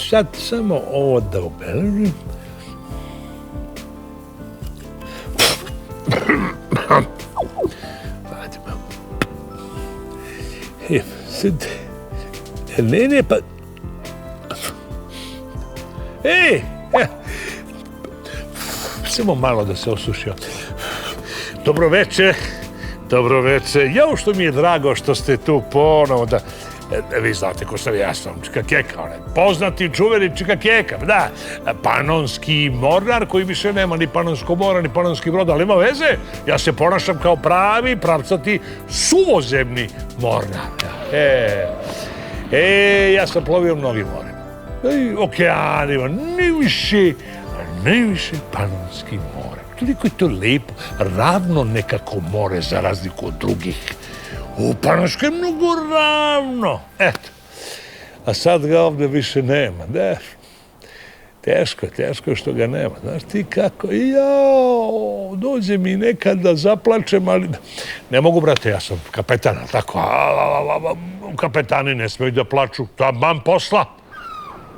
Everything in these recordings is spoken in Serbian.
Sad samo ovo da obeležim. Sad, ne, pa... Samo malo da se osušio. Dobro veče. Jao što mi je drago što ste tu ponovo da... Vi znate ko sam ja, sam Čika Keka, onaj poznati čuveni Čika Keka, da, panonski mornar koji više nema ni panonsko mora, ni panonski brod, ali ima veze, ja se ponašam kao pravi, pravcati, suvozemni mornar. Ja sam plovio mnogim morima, okeanima, najviše panonski more. Toliko je to lepo, ravno nekako more za razliku od drugih. U Panonsko je mnogo ravno. Eto. A sad ga ovdje više nema. Teško što ga nema. Znaš ti kako? Dođe mi nekad da zaplačem, ali... Ne mogu, brate, ja sam kapetan, ali tako? Kapetani ne smeju da plaču. Taman posla.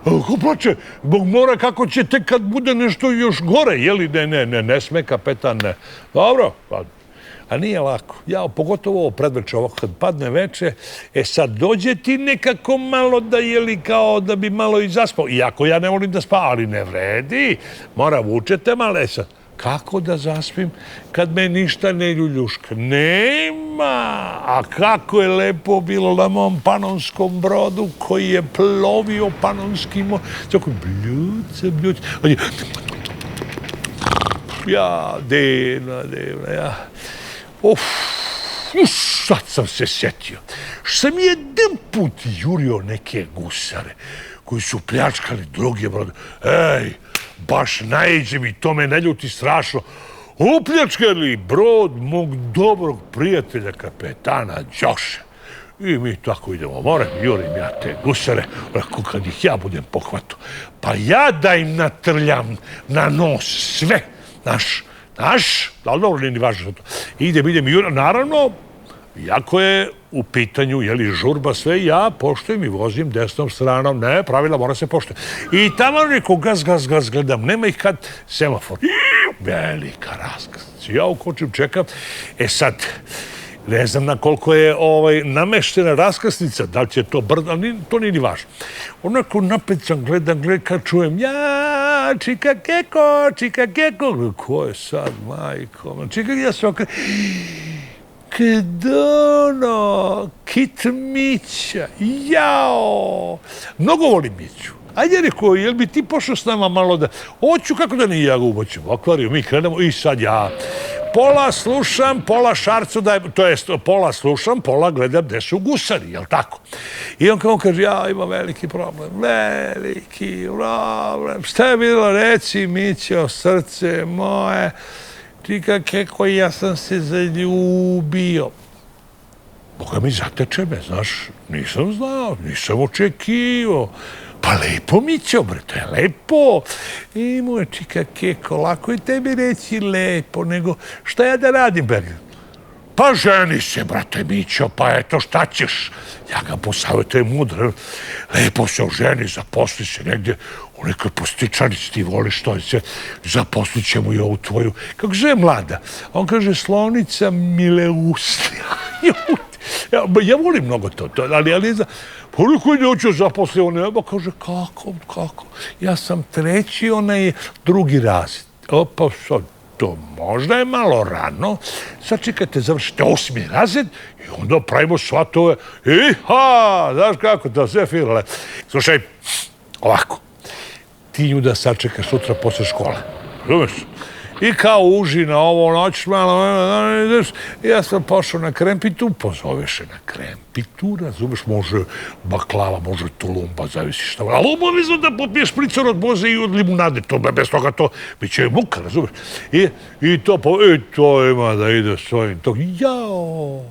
Ko plače? Zbog mora kako će tek kad bude nešto još gore, jeli? Ne sme kapetan, ne. Dobro, pa... A nije lako. Pogotovo ovo predveče, ovako kad padne veče, sad dođe ti nekako malo da jeli kao da bi malo i zaspao. Iako ja ne volim da spavam, ali ne vredi. Mora vučete malo. Sad, kako da zaspim kad me ništa ne ljuljuška? Nema! A kako je lepo bilo na mom panonskom brodu koji je plovio panonskim... Tako bljuca. Divno, ja... Sad sam se sjetio. Sam jedan put jurio neke gusare koji su pljačkali druge brode. Baš naiđe mi, to me ne ljuti strašno. Upljačkali brod mog dobrog prijatelja kapetana Đoša. I mi tako idemo more, jurim ja te gusare, onako kad ih ja budem pohvatao. Pa ja da im natrljam na nos sve, naš, ali dobro, nije ni važno što to. Idem i jurim, naravno, jako je u pitanju, jeli, žurba sve, ja poštujem i vozim desnom stranom, ne, pravila mora se poštovati. I tamo neko gaz, gledam, nema ih kad semafor. Velika raskrsnica, ja ukočim, čekam. Sad, ne znam na koliko je nameštena raskrsnica, da li će to brdo, ali to nije ni važno. Onako napet sam, gledam, kad čujem, ja, Čika Keko, ko je sad, majko, Čika, ja sam okre... Kedono, Kit Mića, jao, mnogo volim Miću. Ajde, rekao, jel bi ti pošao s nama malo da... Hoću, kako da nije ja ga uboćem u akvariju, mi krenemo i sad ja... Pola slušam, pola šarcu dajem, to jest pola slušam, pola gledam gde su gusari, jel tako? I on kao kaže, ja imam veliki problem. Šta je bilo, reci Mićo, srce moje, Čika Keko, ja sam se zaljubio. Boga mi zateče me, znaš, nisam znao, nisam očekivao. Pa lepo, Mićo, bre, to je lepo. I moje Čika Keko, lako je tebi reći lepo, nego šta ja da radim, Berger? Pa ženi se, brate Mićo, pa eto, šta ćeš? Ja ga posavjetujem mudro. Lepo se oženi, zaposli se negdje u nekoj postičanici, ti voliš to, zaposlit ćemo i ovu tvoju, kako zove mlada? On kaže, Slonica Mileusti. Ja volim mnogo to, ali za... Koliko je neću zaposli, on nema, kaže, kako? Ja sam treći, ona je drugi razred. Pa sad, to možda je malo rano. Sad čekajte, završite 8. razred i onda pravimo svatove. Znaš kako, da sve filale. Slušaj, ovako, ti nju da sačekaš sutra posle škole. Razumeš? I kao uži na ovo noć, malo, ja sam pošao na krempitu, pozoveš je na krempitu, razumeš, može baklava, može tulumba, zavisi šta, ali obavezno da popiješ špricor od boze i od limunade, to bez toga to, bit će muka, razumeš. I to ima da ide s ovim, to, jao,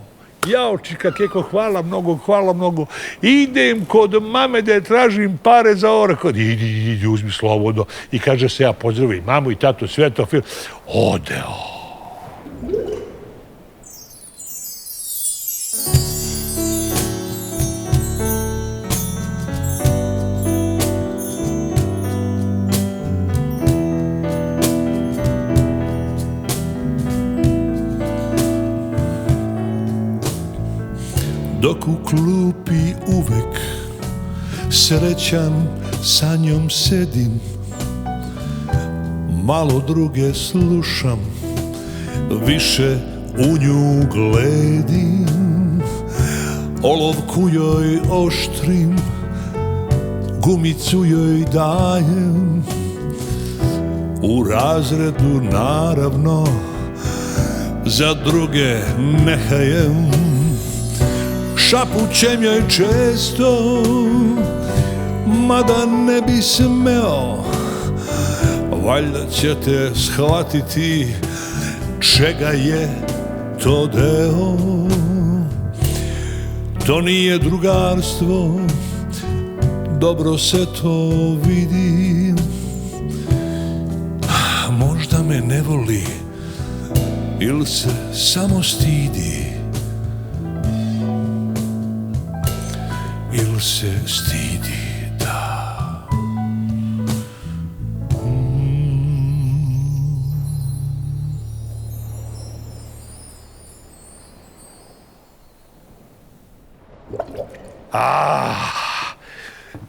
Jao, čika Keko, hvala mnogo. Idem kod mame da je tražim pare za orakod. Idi, uzmi slobodno. I kaže se, ja pozdravim mamu i tatu, sve to film. Odeo. Dok u klupi uvek srećan sa njom sedim, malo druge slušam, više u nju gledim. Olovku joj oštrim, gumicu joj dajem, u razredu naravno za druge ne hajem. Šapućem joj često, mada ne bi smeo, valjda ćete shvatiti čega je to deo. To nije drugarstvo, dobro se to vidi. Možda me ne voli ili se samo stidi, ili se stidi, da.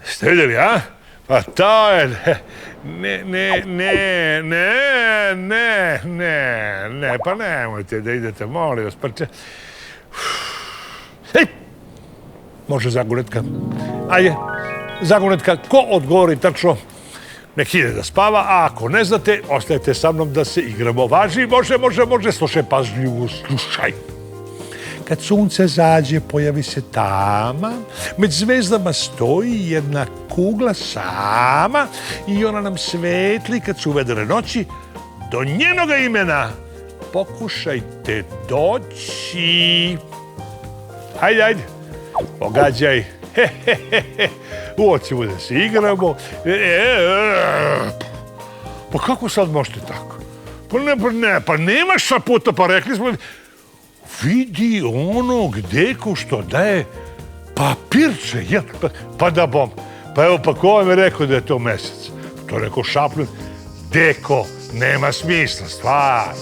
Ste vidjeli, a? Pa to je... Ne, pa nemojte da idete, molim vas, pa če... Hej! Može zagonetka. Ajde, zagonetka, ko odgovori tačno, nek ide da spava, a ako ne znate, ostajete sa mnom da se igramo. Važi, može, slušaj pažljivo, slušaj. Kad sunce zađe, pojavi se tama, među zvezdama stoji jedna kugla sama i ona nam svetli kad su vedre noći. Do njenoga imena pokušajte doći. Ajde, pogađaj. Hoćemo da se igramo. Pa kako sad možete tako? Pa nemaš sa puta, pa rekli smo... Vidi onog Deku što daje papirče, jel? Pa da bom. Pa evo, pa ko vam je rekao da je to mesec? To je rekao Šaplin. Deko, nema smisla, stvar.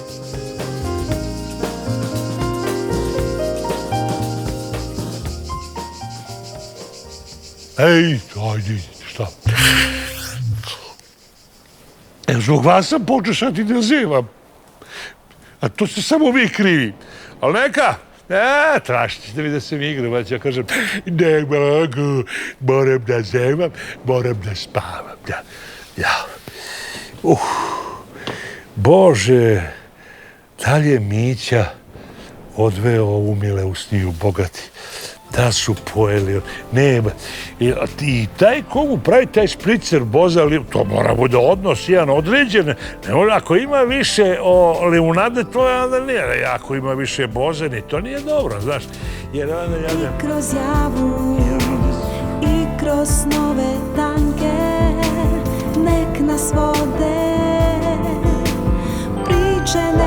Ej, ajde, šta? Zbog vas sam počeo sad i da zivam. A to ste samo vi krivi. Ali neka, tražite ćete mi da se mi igram, a ću ja kažem, ne mogu, moram da zevam, moram da spavam, ja. Bože, da li je Mića odveo umile u sniju bogati? Da su pojeli, nema. I taj komu pravi taj špricer boza, to mora bude odnos jedan određen. Ako ima više limunade, to je onda nije. Ako ima više boze, ni to nije dobro, znaš. Jer onda I kroz javu, i kroz snove tanke, nek nas vode, priče ne